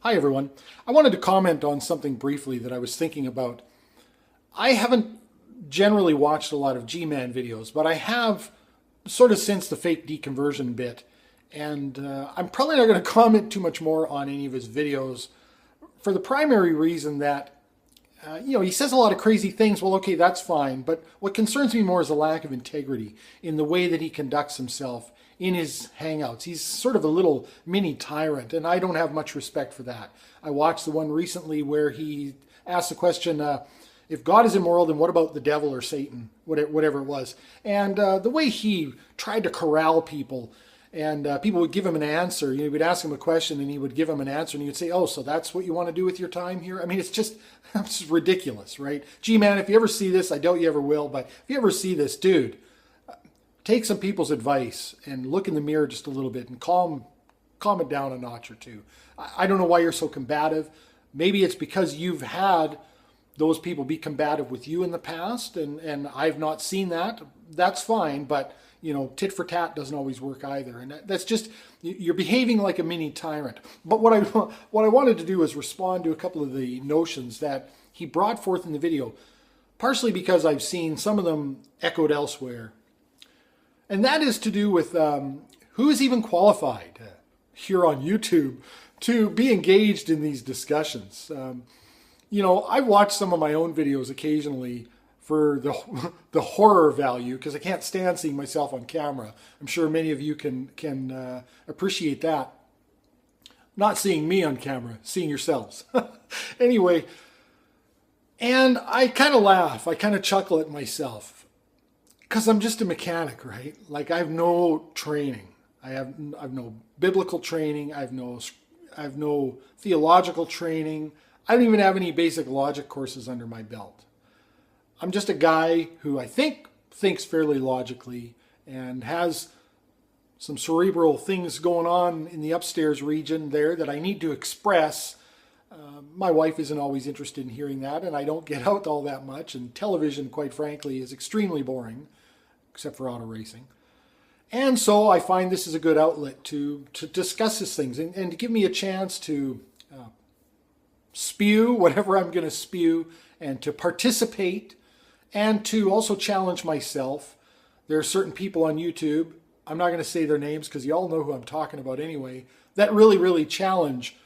Hi everyone. I wanted to comment on something briefly that I was thinking about. I haven't generally watched a lot of G-Man videos, but I have sort of since the fake deconversion bit, and I'm probably not going to comment too much more on any of his videos for the primary reason that he says a lot of crazy things. Well, okay, that's fine. But what concerns me more is the lack of integrity in the way that he conducts himself in his hangouts. He's sort of a little mini tyrant, and I don't have much respect for that. I watched the one recently where he asked the question, if God is immoral, then what about the devil or Satan, whatever it was? And the way he tried to corral people, and people would give him an answer. You would ask him a question, and he would give him an answer, and he would say, "Oh, so that's what you want to do with your time here?" I mean, it's just ridiculous, right? Gee, man, if you ever see this, I doubt you ever will, but if you ever see this, dude, take some people's advice and look in the mirror just a little bit and calm it down a notch or two. I don't know why you're so combative. Maybe it's because you've had those people be combative with you in the past, and I've not seen that. That's fine, but tit for tat doesn't always work either, and that's just, you're behaving like a mini tyrant. But what I wanted to do is respond to a couple of the notions that he brought forth in the video, partially because I've seen some of them echoed elsewhere, and that is to do with who is even qualified here on YouTube to be engaged in these discussions. I've watched some of my own videos occasionally for the horror value, because I can't stand seeing myself on camera. I'm sure many of you can appreciate that. Not seeing me on camera, seeing yourselves. Anyway, and I kind of laugh, I kind of chuckle at myself, because I'm just a mechanic, right? Like, I have no training. I've no biblical training. I have no theological training. I don't even have any basic logic courses under my belt. I'm just a guy who I think thinks fairly logically and has some cerebral things going on in the upstairs region there that I need to express. My wife isn't always interested in hearing that, and I don't get out all that much, and television, quite frankly, is extremely boring, except for auto racing. And so I find this is a good outlet to discuss these things and to give me a chance to spew whatever I'm going to spew, and to participate, and to also challenge myself. There are certain people on YouTube, I'm not going to say their names because you all know who I'm talking about anyway, that really challenge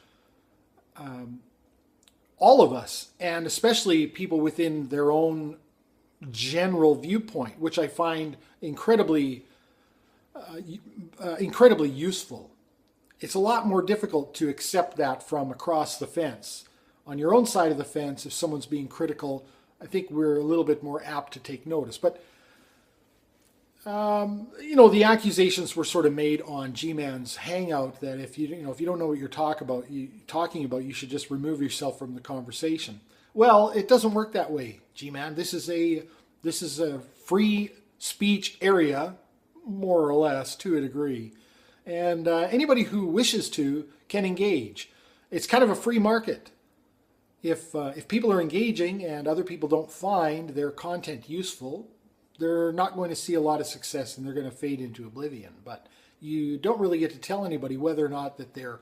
all of us, and especially people within their own general viewpoint, which I find incredibly useful. It's a lot more difficult to accept that from across the fence. On your own side of the fence, if someone's being critical, I think we're a little bit more apt to take notice. But the accusations were sort of made on G-Man's Hangout that if you don't know what you're talking about, you should just remove yourself from the conversation. Well, it doesn't work that way, G-Man. This is a free speech area, more or less, to a degree, and anybody who wishes to can engage. It's kind of a free market. If people are engaging and other people don't find their content useful, they're not going to see a lot of success, and they're going to fade into oblivion. But you don't really get to tell anybody whether or not that they're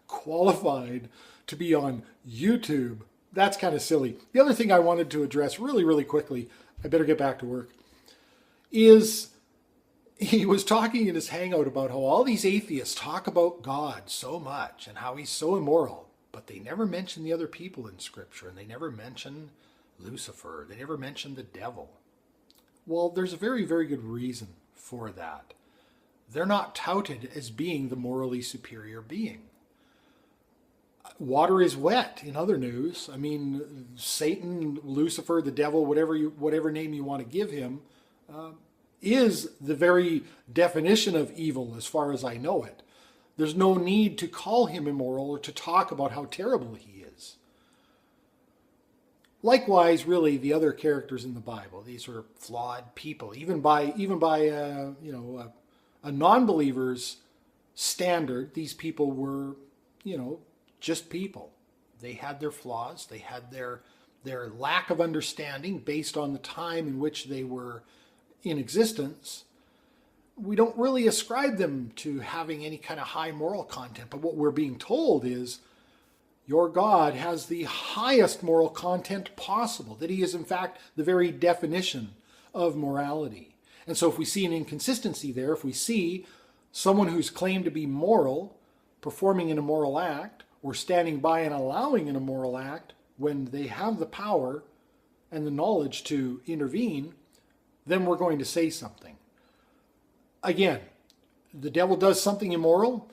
qualified to be on YouTube. That's kind of silly. The other thing I wanted to address really quickly, I better get back to work, is he was talking in his Hangout about how all these atheists talk about God so much and how he's so immoral. But they never mention the other people in Scripture, and they never mention Lucifer. They never mention the devil. Well, there's a very good reason for that. They're not touted as being the morally superior being. Water is wet, in other news. I mean, Satan, Lucifer, the devil, whatever name you want to give him, is the very definition of evil as far as I know it. There's no need to call him immoral or to talk about how terrible he is. Likewise, really, the other characters in the Bible, these are flawed people, even by a non-believer's standard. These people were, just people. They had their flaws. They had their lack of understanding based on the time in which they were in existence. We don't really ascribe them to having any kind of high moral content, but what we're being told is your God has the highest moral content possible, that he is in fact the very definition of morality. And so if we see an inconsistency there, if we see someone who's claimed to be moral performing an immoral act, or standing by and allowing an immoral act when they have the power and the knowledge to intervene, then we're going to say something. Again, the devil does something immoral.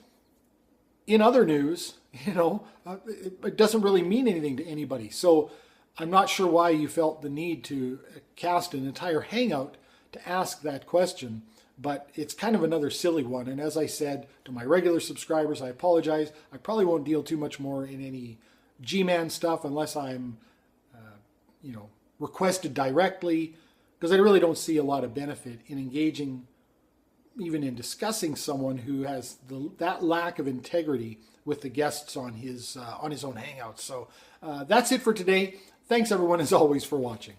In other news, it doesn't really mean anything to anybody. So I'm not sure why you felt the need to cast an entire hangout to ask that question, but it's kind of another silly one. And as I said to my regular subscribers, I apologize. I probably won't deal too much more in any G-Man stuff unless I'm, requested directly, because I really don't see a lot of benefit in engaging, even in discussing someone who has that lack of integrity with the guests on his own Hangouts. So that's it for today. Thanks everyone, as always, for watching.